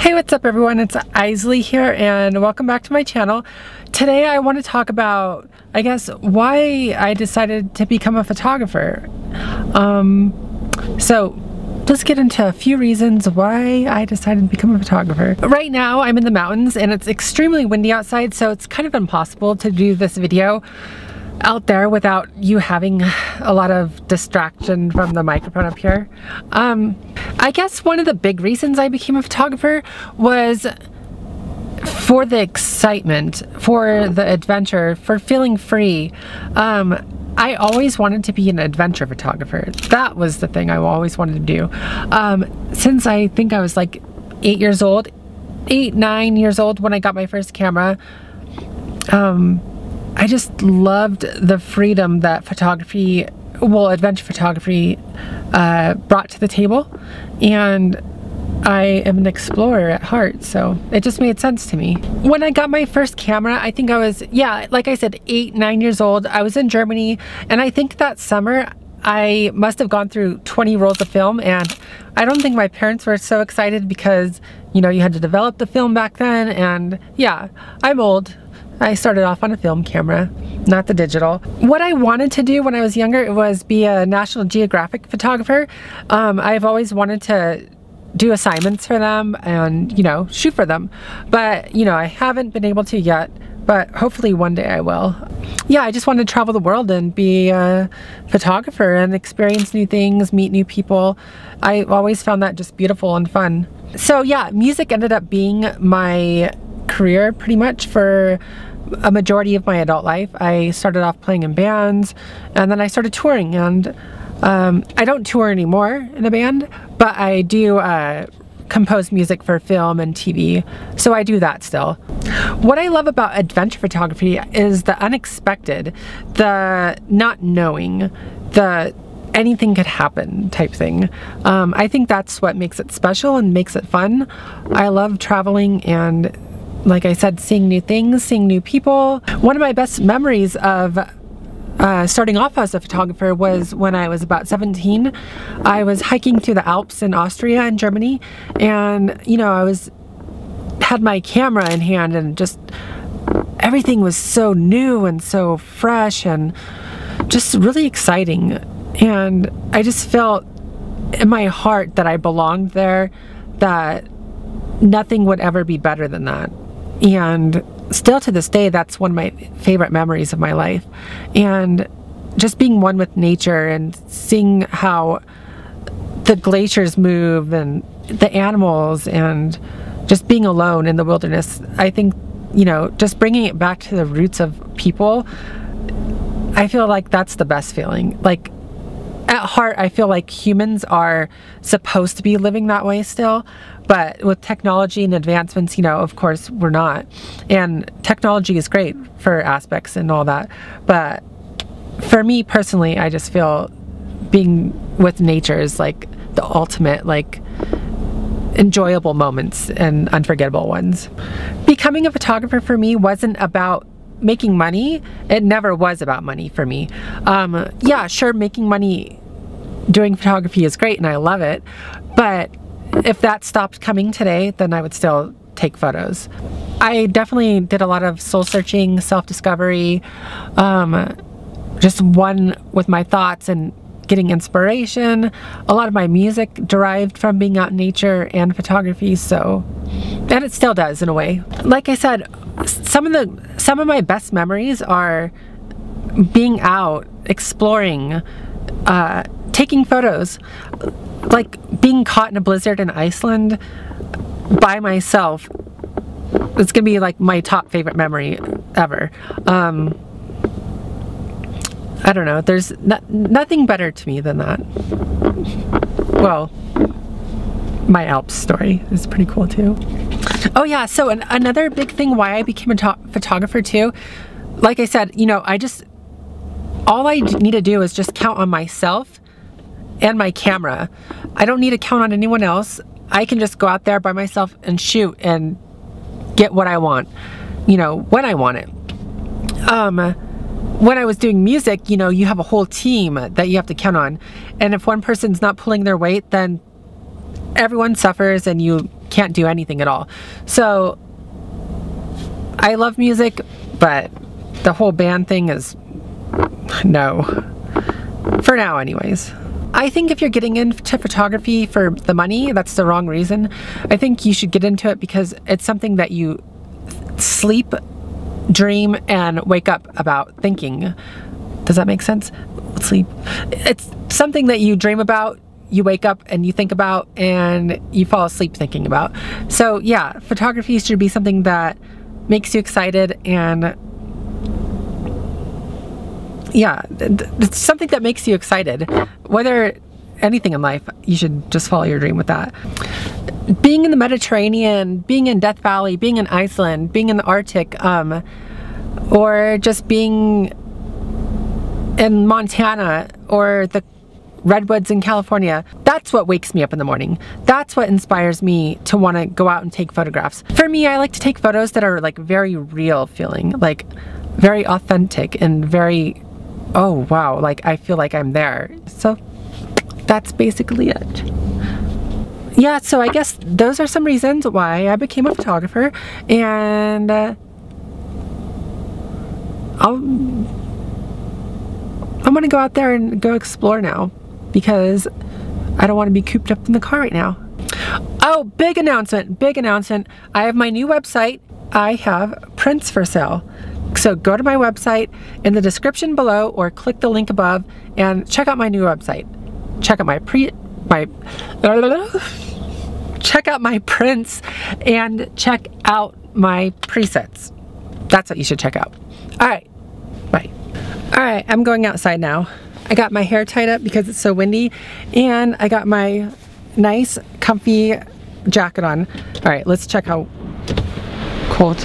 Hey, what's up everyone? It's Isley here and welcome back to my channel. Today I want to talk about, I guess, why I decided to become a photographer. So let's get into a few reasons why I decided to become a photographer. Right now I'm in the mountains and it's extremely windy outside, so it's kind of impossible to do this video out there without you having a lot of distraction from the microphone up here. I guess one of the big reasons I became a photographer was for the excitement, for the adventure, for feeling free. I always wanted to be an adventure photographer. That was the thing I always wanted to do. Since I think I was like 9 years old when I got my first camera. I just loved the freedom that photography, well, adventure photography brought to the table, and I am an explorer at heart, so it just made sense to me. When I got my first camera, I think I was, yeah, like I said, 9 years old. I was in Germany, and I think that summer I must have gone through 20 rolls of film, and I don't think my parents were so excited because, you know, you had to develop the film back then, and yeah, I'm old. I started off on a film camera, not the digital. What I wanted to do when I was younger was be a National Geographic photographer. I've always wanted to do assignments for them and, you know, shoot for them. But, you know, I haven't been able to yet, but hopefully one day I will. Yeah, I just wanted to travel the world and be a photographer and experience new things, meet new people. I always found that just beautiful and fun. So yeah, music ended up being my career pretty much for a majority of my adult life. I started off playing in bands, and then I started touring, and I don't tour anymore in a band, but I do compose music for film and TV, so I do that still. What I love about adventure photography is the unexpected, the not knowing, the anything could happen type thing. I think that's what makes it special and makes it fun. I love traveling and, like I said, seeing new things, seeing new people. One of my best memories of starting off as a photographer was when I was about 17. I was hiking through the Alps in Austria and Germany, and you know, had my camera in hand, and just everything was so new and so fresh and just really exciting. And I just felt in my heart that I belonged there, that nothing would ever be better than that. And still to this day, that's one of my favorite memories of my life. And just being one with nature and seeing how the glaciers move and the animals and just being alone in the wilderness, I think, you know, just bringing it back to the roots of people, I feel like that's the best feeling. Like, at heart, I feel like humans are supposed to be living that way still, but with technology and advancements, you know, of course we're not. And technology is great for aspects and all that, but for me personally, I just feel being with nature is like the ultimate, like, enjoyable moments and unforgettable ones. Becoming a photographer for me wasn't about making money. It never was about money for me. Yeah, sure, making money doing photography is great and I love it, but if that stopped coming today, then I would still take photos. I definitely did a lot of soul searching, self-discovery, just one with my thoughts and getting inspiration. A lot of my music derived from being out in nature and photography, so, and it still does in a way. Like I said, some of my best memories are being out, exploring, taking photos, like being caught in a blizzard in Iceland by myself. It's gonna be like my top favorite memory ever. I don't know, there's nothing better to me than that. Well, my Alps story is pretty cool too. Oh yeah, so another big thing why I became a photographer too, like I said, you know, all I need to do is just count on myself and my camera. I don't need to count on anyone else. I can just go out there by myself and shoot and get what I want, you know, when I want it. When I was doing music, you know, you have a whole team that you have to count on, and if one person's not pulling their weight, then everyone suffers and you can't do anything at all. So I love music, but the whole band thing is no. For now anyways. I think if you're getting into photography for the money, that's the wrong reason. I think you should get into it because it's something that you sleep, dream, and wake up about thinking. Does that make sense? Sleep. It's something that you dream about, you wake up and you think about, and you fall asleep thinking about. So yeah, photography should be something that makes you excited, and yeah, it's something that makes you excited. Whether anything in life, you should just follow your dream with that. Being in the Mediterranean, being in Death Valley, being in Iceland, being in the Arctic, or just being in Montana or the redwoods in California, that's what wakes me up in the morning. That's what inspires me to want to go out and take photographs. For me, I like to take photos that are like very real feeling, like very authentic and very, oh wow, like I feel like I'm there. So that's basically it. Yeah, so I guess those are some reasons why I became a photographer, and I'm gonna go out there and go explore now because I don't want to be cooped up in the car right now. Oh, big announcement, big announcement. I have my new website. I have prints for sale. So go to my website in the description below or click the link above and check out my new website. Check out check out my prints and check out my presets. That's what you should check out. All right, bye. All right, I'm going outside now. I got my hair tied up because it's so windy, and I got my nice, comfy jacket on. All right, let's check how cold